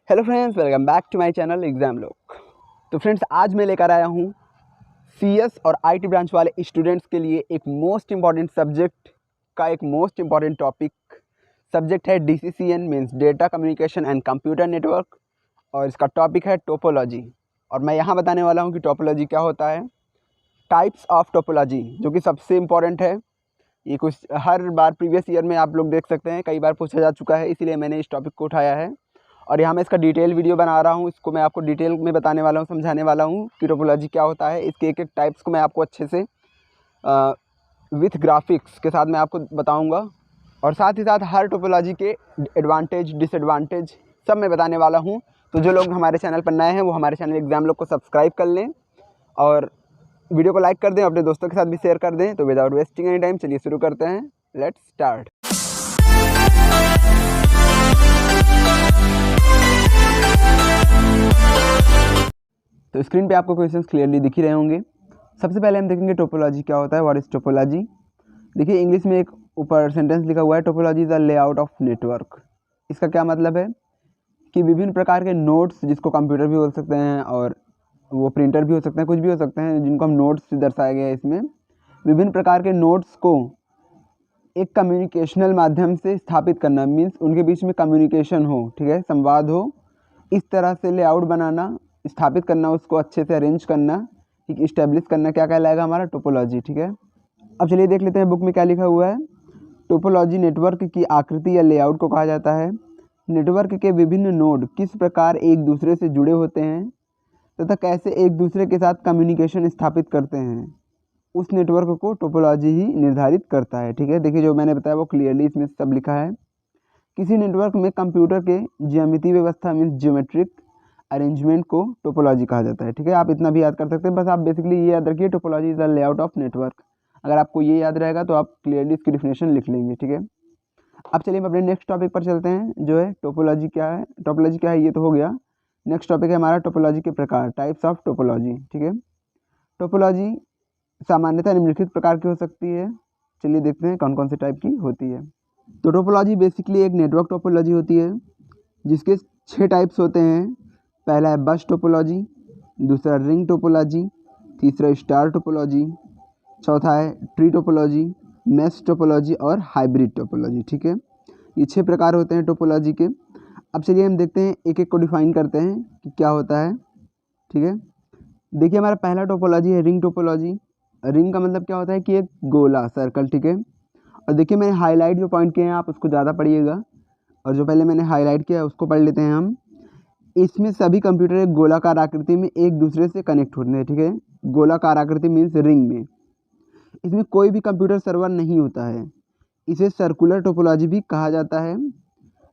Hello friends, welcome back to my channel exam लोग। तो friends, आज मैं लेकर आया हूँ सीएस और आईटी ब्रांच वाले स्टूडेंट्स के लिए एक मोस्ट इम्पॉर्टेंट सब्जेक्ट का एक मोस्ट इम्पॉर्टेंट टॉपिक सब्जेक्ट है DCCN means data communication and computer network, और इसका टॉपिक है टोपोलॉजी। और मैं यहाँ बताने वाला हूँ कि टोपोलॉजी क्या होता है, टाइप्स ऑफ टोपोलॉजी, जो कि सबसे इम्पॉर्टेंट है। ये कुछ हर बार प्रीवियस ईयर में आप लोग देख सकते हैं, कई बार पूछा जा चुका है, इसीलिए मैंने इस टॉपिक को उठाया है। और यहाँ मैं इसका डिटेल वीडियो बना रहा हूँ। इसको मैं आपको डिटेल में बताने वाला हूँ, समझाने वाला हूँ कि टोपोलॉजी क्या होता है। इसके एक एक टाइप्स को मैं आपको अच्छे से विथ ग्राफिक्स के साथ मैं आपको बताऊँगा, और साथ ही साथ हर टोपोलॉजी के एडवांटेज डिसएडवांटेज सब मैं बताने वाला हूँ। तो जो लोग हमारे चैनल पर नए हैं वो हमारे चैनल एग्जाम लोग को सब्सक्राइब कर लें और वीडियो को लाइक कर दें, अपने दोस्तों के साथ भी शेयर कर दें। तो विदाउट वेस्टिंग एनी टाइम चलिए शुरू करते हैं। Let's start. तो स्क्रीन पे आपको क्वेश्चंस क्लियरली दिख ही रहे होंगे। सबसे पहले हम देखेंगे टोपोलॉजी क्या होता है, व्हाट इज टोपोलॉजी। देखिए, इंग्लिश में एक ऊपर सेंटेंस लिखा हुआ है, topology is a layout of network. इसका क्या मतलब है कि विभिन्न प्रकार के नोड्स, जिसको कंप्यूटर भी बोल सकते हैं और वो प्रिंटर भी हो सकते हैं, कुछ भी हो सकते हैं, जिनको हम नोड्स से दर्शाया गया है। इसमें विभिन्न प्रकार के नोड्स को एक कम्युनिकेशनल माध्यम से स्थापित करना, मीन्स उनके बीच में कम्युनिकेशन हो, ठीक है, संवाद हो, इस तरह से लेआउट बनाना, स्थापित करना, उसको अच्छे से अरेंज करना, ठीक, इस्टेब्लिश करना, क्या कहलाएगा हमारा टोपोलॉजी। ठीक है, अब चलिए देख लेते हैं बुक में क्या लिखा हुआ है। टोपोलॉजी नेटवर्क की आकृति या लेआउट को कहा जाता है। नेटवर्क के विभिन्न नोड किस प्रकार एक दूसरे से जुड़े होते हैं तथा कैसे एक दूसरे के साथ कम्युनिकेशन स्थापित करते हैं, उस नेटवर्क को टोपोलॉजी ही निर्धारित करता है। ठीक है, देखिए जो मैंने बताया वो क्लियरली इसमें सब लिखा है। किसी नेटवर्क में कंप्यूटर के ज्यामितीय व्यवस्था मीन्स ज्योमेट्रिक अरेंजमेंट को टोपोलॉजी कहा जाता है। ठीक है, आप इतना भी याद कर सकते हैं, बस आप बेसिकली ये याद रखिए, topology is the layout of network. अगर आपको ये याद रहेगा तो आप क्लियरली इसकी डिफिनेशन लिख लेंगे। ठीक है, अब चलिए हम अपने नेक्स्ट टॉपिक पर चलते हैं, जो है टोपोलॉजी क्या है। टोपोलॉजी क्या है ये तो हो गया। नेक्स्ट टॉपिक है हमारा टोपोलॉजी के प्रकार, टाइप्स ऑफ टोपोलॉजी। ठीक है, टोपोलॉजी सामान्यतः निम्नलिखित प्रकार की हो सकती है। चलिए देखते हैं कौन कौन से टाइप की होती है। तो टोपोलॉजी बेसिकली एक नेटवर्क टोपोलॉजी होती है, जिसके 6 टाइप्स होते हैं। पहला है बस टोपोलॉजी, दूसरा रिंग टोपोलॉजी, तीसरा स्टार टोपोलॉजी, चौथा है ट्री टोपोलॉजी, मैश टोपोलॉजी और हाइब्रिड टोपोलॉजी। ठीक है, ये 6 प्रकार होते हैं टोपोलॉजी के। अब चलिए हम देखते हैं, एक एक को डिफाइन करते हैं कि क्या होता है। ठीक है, देखिए हमारा पहला टोपोलॉजी है रिंग टोपोलॉजी। रिंग का मतलब क्या होता है कि एक गोला, सर्कल। ठीक है, और देखिए मैंने हाईलाइट जो पॉइंट किए हैं आप उसको ज़्यादा पढ़िएगा, और जो पहले मैंने हाईलाइट किया है उसको पढ़ लेते हैं हम। इसमें सभी कंप्यूटर एक गोलाकार आकृति में एक दूसरे से कनेक्ट होते हैं। ठीक है, गोलाकार आकृति मीन्स रिंग में। इसमें कोई भी कंप्यूटर सर्वर नहीं होता है, इसे सर्कुलर टोपोलॉजी भी कहा जाता है।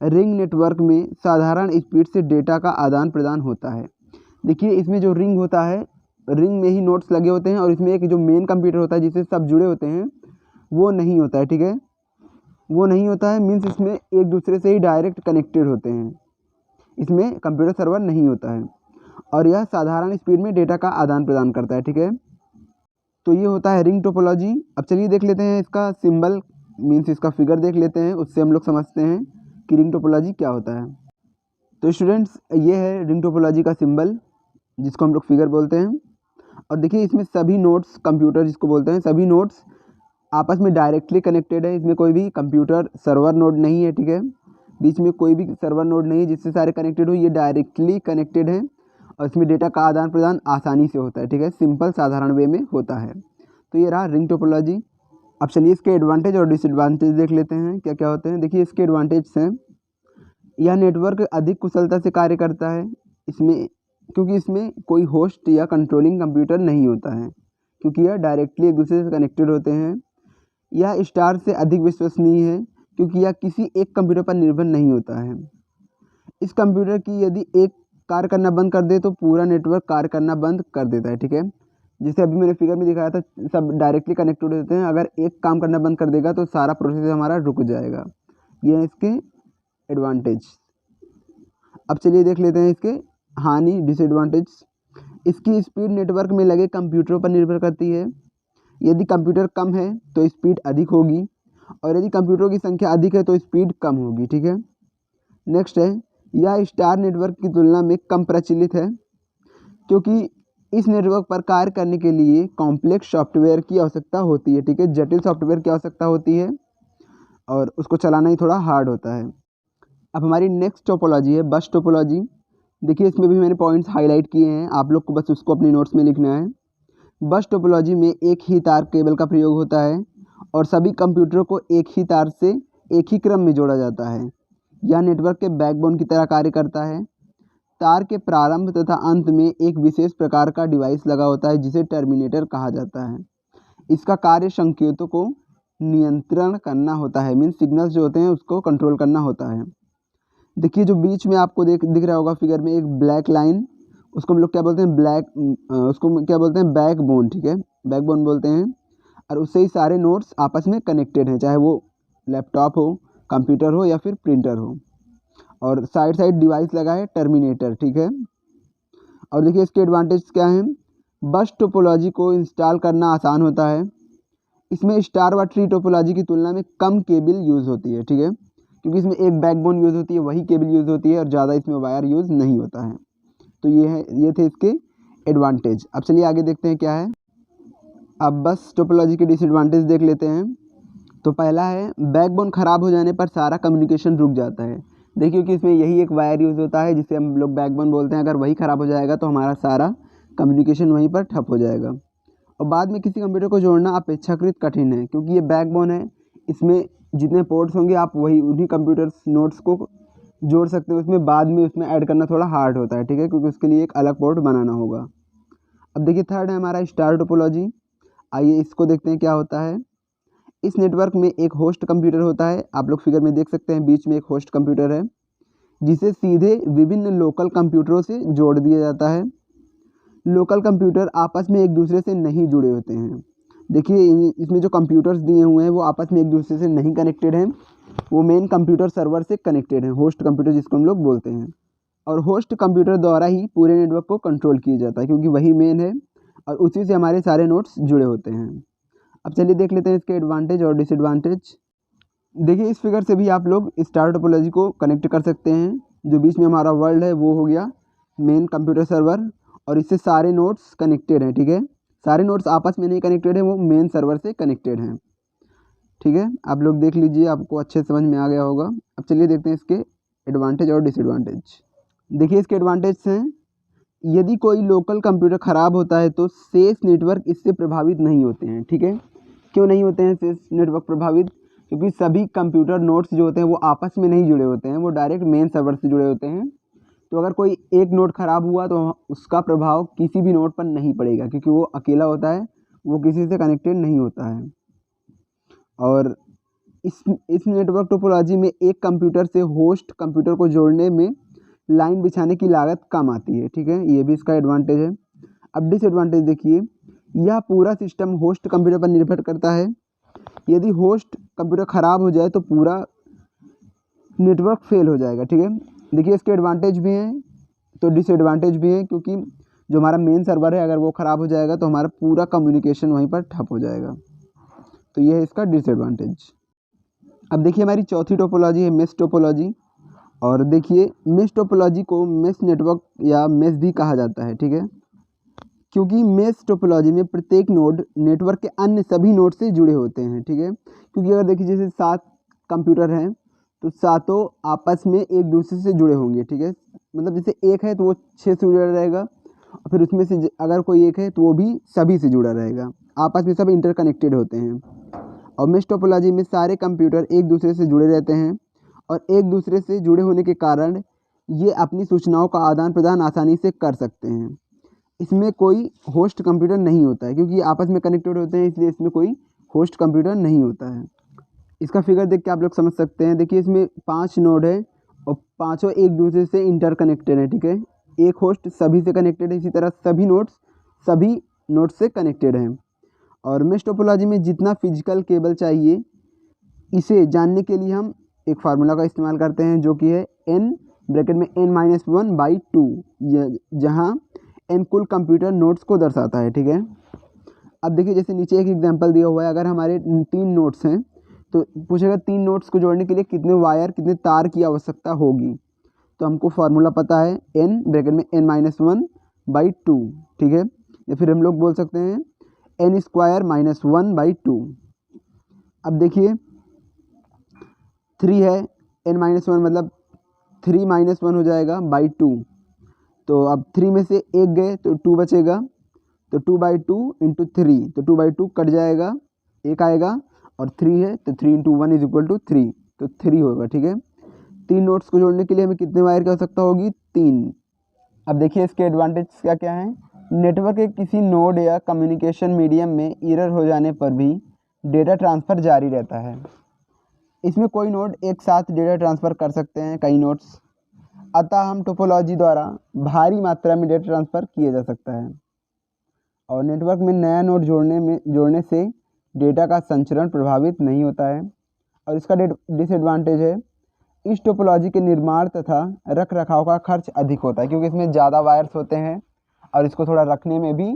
रिंग नेटवर्क में साधारण स्पीड से डेटा का आदान प्रदान होता है। देखिए इसमें जो रिंग होता है, रिंग में ही नोड्स लगे होते हैं, और इसमें एक जो मेन कंप्यूटर होता है जिससे सब जुड़े होते हैं वो नहीं होता है। ठीक है, वो नहीं होता है मीन्स इसमें एक दूसरे से ही डायरेक्ट कनेक्टेड होते हैं, इसमें कंप्यूटर सर्वर नहीं होता है, और यह साधारण स्पीड में डेटा का आदान प्रदान करता है। ठीक है, तो ये होता है रिंग टोपोलॉजी। अब चलिए देख लेते हैं इसका सिंबल मीन्स इसका फिगर देख लेते हैं, उससे हम लोग समझते हैं कि रिंग टोपोलॉजी क्या होता है। तो स्टूडेंट्स, ये है रिंग टोपोलॉजी का सिंबल, जिसको हम लोग फिगर बोलते हैं। और देखिए इसमें सभी नोड्स, कंप्यूटर जिसको बोलते हैं, सभी नोड्स आपस में डायरेक्टली कनेक्टेड है। इसमें कोई भी कंप्यूटर सर्वर नोड नहीं है। ठीक है, बीच में कोई भी सर्वर नोड नहीं है जिससे सारे कनेक्टेड हो, ये डायरेक्टली कनेक्टेड है, और इसमें डेटा का आदान प्रदान आसानी से होता है। ठीक है, सिंपल साधारण वे में होता है। तो ये रहा रिंग टोपोलॉजी। अब चलिए इसके एडवांटेज और डिसएडवांटेज देख लेते हैं क्या क्या होते हैं। देखिए इसके एडवांटेज हैं, यह नेटवर्क अधिक कुशलता से कार्य करता है इसमें, क्योंकि इसमें कोई होस्ट या कंट्रोलिंग कंप्यूटर नहीं होता है, क्योंकि यह डायरेक्टली एक दूसरे से कनेक्टेड होते हैं। यह स्टार से अधिक विश्वसनीय है, क्योंकि यह किसी एक कंप्यूटर पर निर्भर नहीं होता है। इस कंप्यूटर की यदि एक कार्य करना बंद कर दे तो पूरा नेटवर्क कार्य करना बंद कर देता है। ठीक है, जैसे अभी मैंने फिगर में दिखाया था, सब डायरेक्टली कनेक्टेड होते हैं, अगर एक काम करना बंद कर देगा तो सारा प्रोसेस हमारा रुक जाएगा। ये है इसके एडवांटेज। अब चलिए देख लेते हैं इसके हानि, डिसएडवांटेज। इसकी स्पीड नेटवर्क में लगे कंप्यूटरों पर निर्भर करती है। यदि कंप्यूटर कम है तो स्पीड अधिक होगी, और यदि कंप्यूटरों की संख्या अधिक है तो स्पीड कम होगी। ठीक है, नेक्स्ट है, यह स्टार नेटवर्क की तुलना में कम प्रचलित है क्योंकि इस नेटवर्क पर कार्य करने के लिए कॉम्प्लेक्स सॉफ्टवेयर की आवश्यकता होती है, ठीक है। जटिल सॉफ्टवेयर की आवश्यकता होती है और उसको चलाना ही थोड़ा हार्ड होता है। अब हमारी नेक्स्ट टोपोलॉजी है बस टोपोलॉजी। देखिए इसमें भी मैंने पॉइंट्स हाईलाइट किए हैं, आप लोग को बस उसको अपने नोट्स में लिखना है। बस टोपोलॉजी में एक ही तार केबल का प्रयोग होता है और सभी कंप्यूटरों को एक ही तार से एक ही क्रम में जोड़ा जाता है। यह नेटवर्क के बैकबोन की तरह कार्य करता है। तार के प्रारंभ तथा अंत में एक विशेष प्रकार का डिवाइस लगा होता है जिसे टर्मिनेटर कहा जाता है। इसका कार्य संकेतों को नियंत्रण करना होता है, मीन्स सिग्नल्स जो होते हैं उसको कंट्रोल करना होता है। देखिए जो बीच में आपको दिख रहा होगा फिगर में एक ब्लैक लाइन, उसको हम लोग क्या बोलते हैं, उसको क्या बोलते हैं, बैकबोन, ठीक है, बैकबोन बोलते हैं। और उससे ही सारे नोड्स आपस में कनेक्टेड हैं, चाहे वो लैपटॉप हो, कंप्यूटर हो या फिर प्रिंटर हो। और साइड साइड डिवाइस लगा है टर्मिनेटर, ठीक है। और देखिए इसके एडवांटेज क्या हैं। बस टोपोलॉजी को इंस्टॉल करना आसान होता है। इसमें स्टार व ट्री टोपोलॉजी की तुलना में कम केबल यूज़ होती है, ठीक है, क्योंकि इसमें एक बैकबोन यूज़ होती है, वही केबल यूज़ होती है और ज़्यादा इसमें वायर यूज़ नहीं होता है। तो ये थे इसके एडवांटेज। अब चलिए आगे देखते हैं क्या है। अब बस टोपोलॉजी के डिसएडवांटेज देख लेते हैं। तो पहला है बैकबोन ख़राब हो जाने पर सारा कम्युनिकेशन रुक जाता है। देखिए कि इसमें यही एक वायर यूज़ होता है जिसे हम लोग बैकबोन बोलते हैं, अगर वही ख़राब हो जाएगा तो हमारा सारा कम्युनिकेशन वहीं पर ठप हो जाएगा। और बाद में किसी कंप्यूटर को जोड़ना अपेक्षाकृत कठिन है क्योंकि ये बैकबोन है, इसमें जितने पोर्ट्स होंगे आप वही उन्हीं कंप्यूटर्स नोट्स को जोड़ सकते हैं, उसमें बाद में उसमें ऐड करना थोड़ा हार्ड होता है, ठीक है, क्योंकि उसके लिए एक अलग पोर्ट बनाना होगा। अब देखिए थर्ड है हमारा स्टार टोपोलॉजी। आइए इसको देखते हैं क्या होता है। इस नेटवर्क में एक होस्ट कंप्यूटर होता है, आप लोग फिगर में देख सकते हैं बीच में एक होस्ट कंप्यूटर है जिसे सीधे विभिन्न लोकल कंप्यूटरों से जोड़ दिया जाता है। लोकल कंप्यूटर आपस में एक दूसरे से नहीं जुड़े होते हैं। देखिए इसमें जो कंप्यूटर्स दिए हुए हैं वो आपस में एक दूसरे से नहीं कनेक्टेड हैं, वो मेन कंप्यूटर सर्वर से कनेक्टेड हैं, होस्ट कंप्यूटर जिसको हम लोग बोलते हैं। और होस्ट कंप्यूटर द्वारा ही पूरे नेटवर्क को कंट्रोल किया जाता है क्योंकि वही मेन है और उसी से हमारे सारे नोट्स जुड़े होते हैं। अब चलिए देख लेते हैं इसके एडवांटेज और डिसएडवांटेज। देखिए इस फिगर से भी आप लोग स्टार टोपोलॉजी को कनेक्ट कर सकते हैं। जो बीच में हमारा वर्ल्ड है वो हो गया मेन कंप्यूटर सर्वर और इससे सारे नोट्स कनेक्टेड हैं, ठीक है। सारे नोट्स आपस में नहीं कनेक्टेड हैं, वो मेन सर्वर से कनेक्टेड हैं, ठीक है। आप लोग देख लीजिए, आपको अच्छे से समझ में आ गया होगा। अब चलिए देखते हैं इसके एडवांटेज और डिसएडवांटेज। देखिए इसके एडवांटेज हैं, यदि कोई लोकल कंप्यूटर ख़राब होता है तो शेष नेटवर्क इससे प्रभावित नहीं होते हैं, ठीक है। क्यों नहीं होते हैं शेष नेटवर्क प्रभावित? क्योंकि सभी कंप्यूटर नोट्स जो होते हैं वो आपस में नहीं जुड़े होते हैं, वो डायरेक्ट मेन सर्वर से जुड़े होते हैं। तो अगर कोई एक नोट ख़राब हुआ तो उसका प्रभाव किसी भी नोट पर नहीं पड़ेगा क्योंकि वो अकेला होता है, वो किसी से कनेक्टेड नहीं होता है। और इस नेटवर्क टोपोलॉजी में एक कंप्यूटर से होस्ट कंप्यूटर को जोड़ने में लाइन बिछाने की लागत कम आती है, ठीक है, ये भी इसका एडवांटेज है। अब डिसएडवांटेज देखिए, यह पूरा सिस्टम होस्ट कंप्यूटर पर निर्भर करता है। यदि होस्ट कंप्यूटर ख़राब हो जाए तो पूरा नेटवर्क फेल हो जाएगा, ठीक है। देखिए इसके एडवांटेज भी हैं तो डिसएडवांटेज भी हैं, क्योंकि जो हमारा मेन सर्वर है अगर वो ख़राब हो जाएगा तो हमारा पूरा कम्युनिकेशन वहीं पर ठप हो जाएगा। तो ये है इसका डिसएडवांटेज। अब देखिए हमारी चौथी टोपोलॉजी है मेश टोपोलॉजी। और देखिए मेश टोपोलॉजी को मेश नेटवर्क या मेश भी कहा जाता है, ठीक है, क्योंकि मेश टोपोलॉजी में प्रत्येक नोड नेटवर्क के अन्य सभी नोड से जुड़े होते हैं, ठीक है। क्योंकि अगर देखिए जैसे 7 कंप्यूटर हैं तो सातों आपस में एक दूसरे से जुड़े होंगे, ठीक है। मतलब जैसे एक है तो वो 6 से जुड़ा रहेगा और फिर उसमें से अगर कोई एक है तो वो भी सभी से जुड़ा रहेगा, आपस में सब इंटरकनेक्टेड होते हैं। और मेश टोपोलॉजी में सारे कंप्यूटर एक दूसरे से जुड़े रहते हैं और एक दूसरे से जुड़े होने के कारण ये अपनी सूचनाओं का आदान प्रदान आसानी से कर सकते हैं। इसमें कोई होस्ट कंप्यूटर नहीं होता है क्योंकि आपस में कनेक्टेड होते हैं, इसलिए इसमें कोई होस्ट कंप्यूटर नहीं होता है। इसका फिगर देख के आप लोग समझ सकते हैं। देखिए इसमें 5 नोड है और पाँचों एक दूसरे से इंटरकनेक्टेड है, ठीक है। एक होस्ट सभी से कनेक्टेड है, इसी तरह सभी नोड्स से कनेक्टेड हैं। और मेश टोपोलॉजी में जितना फिजिकल केबल चाहिए इसे जानने के लिए हम एक फार्मूला का इस्तेमाल करते हैं जो कि है n-1/2, जहाँ n कुल कंप्यूटर नोड्स को दर्शाता है, ठीक है। अब देखिए जैसे नीचे एक एग्जांपल दिया हुआ है, अगर हमारे 3 नोड्स हैं तो पूछेगा 3 नोड्स को जोड़ने के लिए कितने वायर कितने तार की आवश्यकता होगी। तो हमको फार्मूला पता है n ब्रैकेट में n-1/2, ठीक है। या फिर हम लोग बोल सकते हैं n² - 1/2। अब देखिए 3 है, n-1 मतलब 3 - 1 हो जाएगा बाई 2। तो अब 3 में से 1 गए तो 2 बचेगा, तो 2/2 × 3, तो 2/2 कट जाएगा, 1 आएगा, और 3 है तो 3 × 1 = 3, तो 3 होगा, ठीक है। 3 नोट्स को जोड़ने के लिए हमें कितने वायर की आवश्यकता होगी? 3। अब देखिए इसके एडवांटेज क्या क्या हैं। नेटवर्क के किसी नोड या कम्युनिकेशन मीडियम में एरर हो जाने पर भी डेटा ट्रांसफ़र जारी रहता है। इसमें कोई नोड एक साथ डेटा ट्रांसफ़र कर सकते हैं, कई नोड्स, अतः हम टोपोलॉजी द्वारा भारी मात्रा में डेटा ट्रांसफ़र किया जा सकता है। और नेटवर्क में नया नोड जोड़ने से डेटा का संचरण प्रभावित नहीं होता है। और इसका डिसएडवांटेज है, इस टोपोलॉजी के निर्माण तथा रख रखाव का खर्च अधिक होता है, क्योंकि इसमें ज़्यादा वायर्स होते हैं और इसको थोड़ा रखने में भी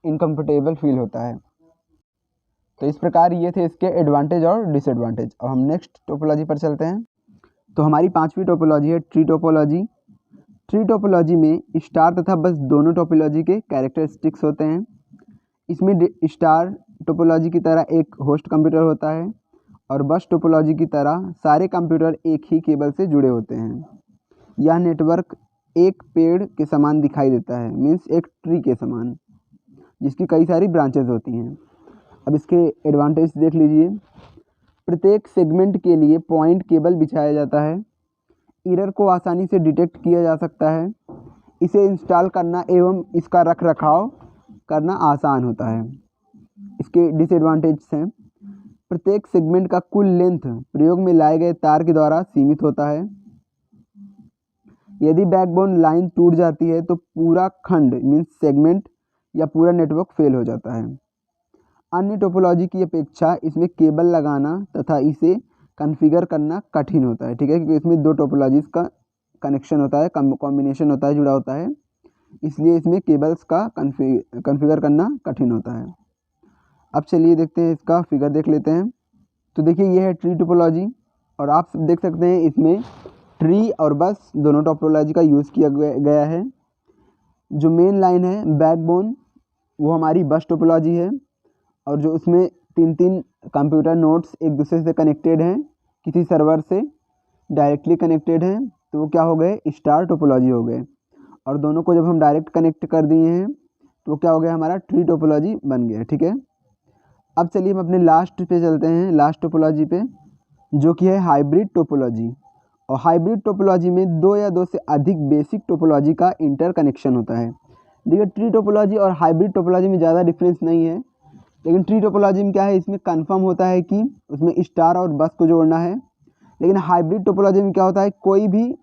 इनकम्फर्टेबल फील होता है। तो इस प्रकार ये थे इसके एडवांटेज और डिसएडवांटेज। अब हम नेक्स्ट टोपोलॉजी पर चलते हैं। तो हमारी 5वीं टोपोलॉजी है ट्री टोपोलॉजी। ट्री टोपोलॉजी में स्टार तथा बस दोनों टोपोलॉजी के कैरेक्टरिस्टिक्स होते हैं। इसमें स्टार टोपोलॉजी की तरह एक होस्ट कंप्यूटर होता है और बस टोपोलॉजी की तरह सारे कंप्यूटर एक ही केबल से जुड़े होते हैं। यह नेटवर्क एक पेड़ के समान दिखाई देता है, मीन्स एक ट्री के समान, जिसकी कई सारी ब्रांचेज होती हैं। अब इसके एडवांटेज देख लीजिए। प्रत्येक सेगमेंट के लिए पॉइंट केबल बिछाया जाता है। एरर को आसानी से डिटेक्ट किया जा सकता है। इसे इंस्टॉल करना एवं इसका रख रखाव करना आसान होता है। इसके डिसएडवांटेज हैं, प्रत्येक सेगमेंट का कुल लेंथ प्रयोग में लाए गए तार के द्वारा सीमित होता है। यदि बैकबोन लाइन टूट जाती है तो पूरा खंड मीन्स सेगमेंट या पूरा नेटवर्क फेल हो जाता है। अन्य टोपोलॉजी की अपेक्षा इसमें केबल लगाना तथा इसे कॉन्फ़िगर करना कठिन होता है, ठीक है, क्योंकि इसमें 2 टोपोलॉजीज़ का कनेक्शन होता है, कॉम्बिनेशन होता है, जुड़ा होता है, इसलिए इसमें केबल्स का कॉन्फ़िगर करना कठिन होता है। अब चलिए देखते हैं, इसका फिगर देख लेते हैं। तो देखिए ये है ट्री टोपोलॉजी और आप सब देख सकते हैं इसमें ट्री और बस दोनों टोपोलॉजी का यूज़ किया गया है। जो मेन लाइन है बैकबोन वो हमारी बस टोपोलॉजी है और जो उसमें 3 कंप्यूटर नोड्स एक दूसरे से कनेक्टेड हैं, किसी सर्वर से डायरेक्टली कनेक्टेड हैं, तो वो क्या हो गए? स्टार टोपोलॉजी हो गए। और दोनों को जब हम डायरेक्ट कनेक्ट कर दिए हैं तो क्या हो गया? हमारा ट्री टोपोलॉजी बन गया, ठीक है। अब चलिए हम अपने लास्ट पे चलते हैं, लास्ट टोपोलॉजी पे, जो कि है हाइब्रिड टोपोलॉजी। और हाइब्रिड टोपोलॉजी में 2 या 2 से अधिक बेसिक टोपोलॉजी का इंटरकनेक्शन होता है। देखिए ट्री टोपोलॉजी और हाइब्रिड टोपोलॉजी में ज़्यादा डिफरेंस नहीं है, लेकिन ट्री टोपोलॉजी में क्या है, इसमें कंफर्म होता है कि उसमें स्टार और बस को जोड़ना है। लेकिन हाइब्रिड टोपोलॉजी में क्या होता है, कोई भी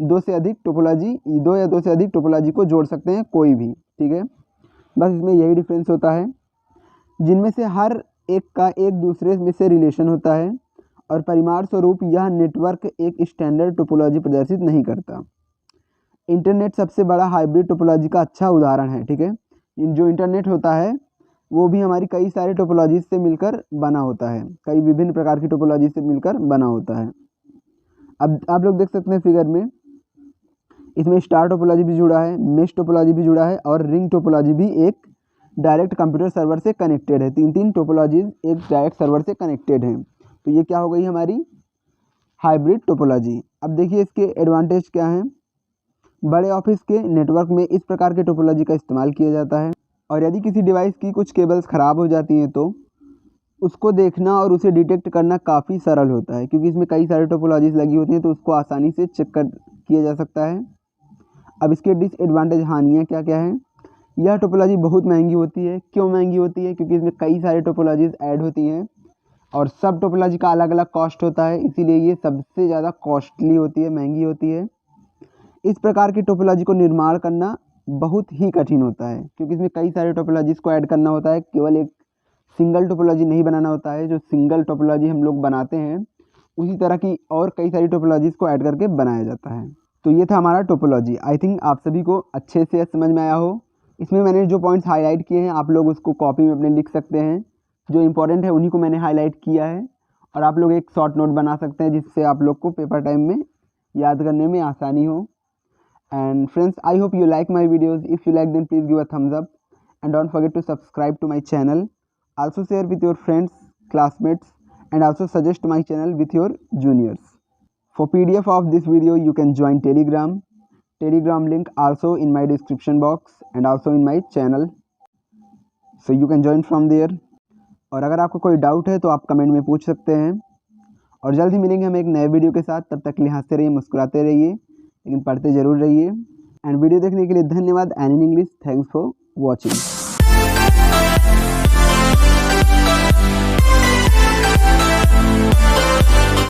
2 से अधिक टोपोलॉजी 2 या 2 से अधिक टोपोलॉजी को जोड़ सकते हैं, कोई भी, ठीक है। बस इसमें यही डिफरेंस होता है, जिनमें से हर एक का एक दूसरे में से रिलेशन होता है और परिमाण स्वरूप यह नेटवर्क एक स्टैंडर्ड टोपोलॉजी प्रदर्शित नहीं करता। इंटरनेट सबसे बड़ा हाइब्रिड टोपोलॉजी का अच्छा उदाहरण है, ठीक है। जो इंटरनेट होता है वो भी हमारी कई सारे टोपोलॉजी से मिलकर बना होता है, कई विभिन्न प्रकार की टोपोलॉजी से मिलकर बना होता है। अब आप लोग देख सकते हैं फिगर में, इसमें स्टार टोपोलॉजी भी जुड़ा है, मेश टोपोलॉजी भी जुड़ा है और रिंग टोपोलॉजी भी एक डायरेक्ट कंप्यूटर सर्वर से कनेक्टेड है। 3 टोपोलॉजीज एक डायरेक्ट सर्वर से कनेक्टेड हैं। तो ये क्या हो गई हमारी हाइब्रिड टोपोलॉजी। अब देखिए इसके एडवांटेज क्या हैं। बड़े ऑफिस के नेटवर्क में इस प्रकार के टोपोलॉजी का इस्तेमाल किया जाता है और यदि किसी डिवाइस की कुछ केबल्स ख़राब हो जाती हैं तो उसको देखना और उसे डिटेक्ट करना काफ़ी सरल होता है, क्योंकि इसमें कई सारे टोपोलॉजीज लगी होती हैं, तो उसको आसानी से चेक किया जा सकता है। अब इसके डिसएडवांटेज हानियाँ क्या क्या हैं। यह टोपोलॉजी बहुत महंगी होती है। क्यों महंगी होती है? क्योंकि इसमें कई सारे टोपोलॉजीज ऐड होती हैं और सब टोपोलॉजी का अलग अलग कॉस्ट होता है, इसीलिए ये सबसे ज़्यादा कॉस्टली होती है, महंगी होती है। इस प्रकार की टोपोलॉजी को निर्माण करना बहुत ही कठिन होता है, क्योंकि इसमें कई सारे टोपोलॉजीज़ को ऐड करना होता है, केवल एक सिंगल टोपोलॉजी नहीं बनाना होता है। जो सिंगल टोपोलॉजी हम लोग बनाते हैं उसी तरह की और कई सारी टोपोलॉजीज़ को ऐड करके बनाया जाता है। तो ये था हमारा टोपोलॉजी। आई थिंक आप सभी को अच्छे से समझ में आया हो। इसमें मैंने जो पॉइंट्स हाईलाइट किए हैं आप लोग उसको कॉपी में अपने लिख सकते हैं, जो इंपॉर्टेंट है उन्हीं को मैंने हाईलाइट किया है, और आप लोग एक शॉर्ट नोट बना सकते हैं जिससे आप लोग को पेपर टाइम में याद करने में आसानी हो। And friends, I hope you like my videos. If you like then please give a thumbs up and don't forget to subscribe to my channel. Also share with your friends, classmates, and also suggest my channel with your juniors. For PDF of this video you can join Telegram link also in my description box and also in my channel, so you can join from there. और अगर आपको कोई doubt है तो आप comment में पूछ सकते हैं। और जल्द ही मिलेंगे हम एक नए वीडियो के साथ। तब तक के लिए हंसते रहिए, मुस्कुराते रहिए, लेकिन पढ़ते ज़रूर रहिए। एंड वीडियो देखने के लिए धन्यवाद। And in English, thanks for watching.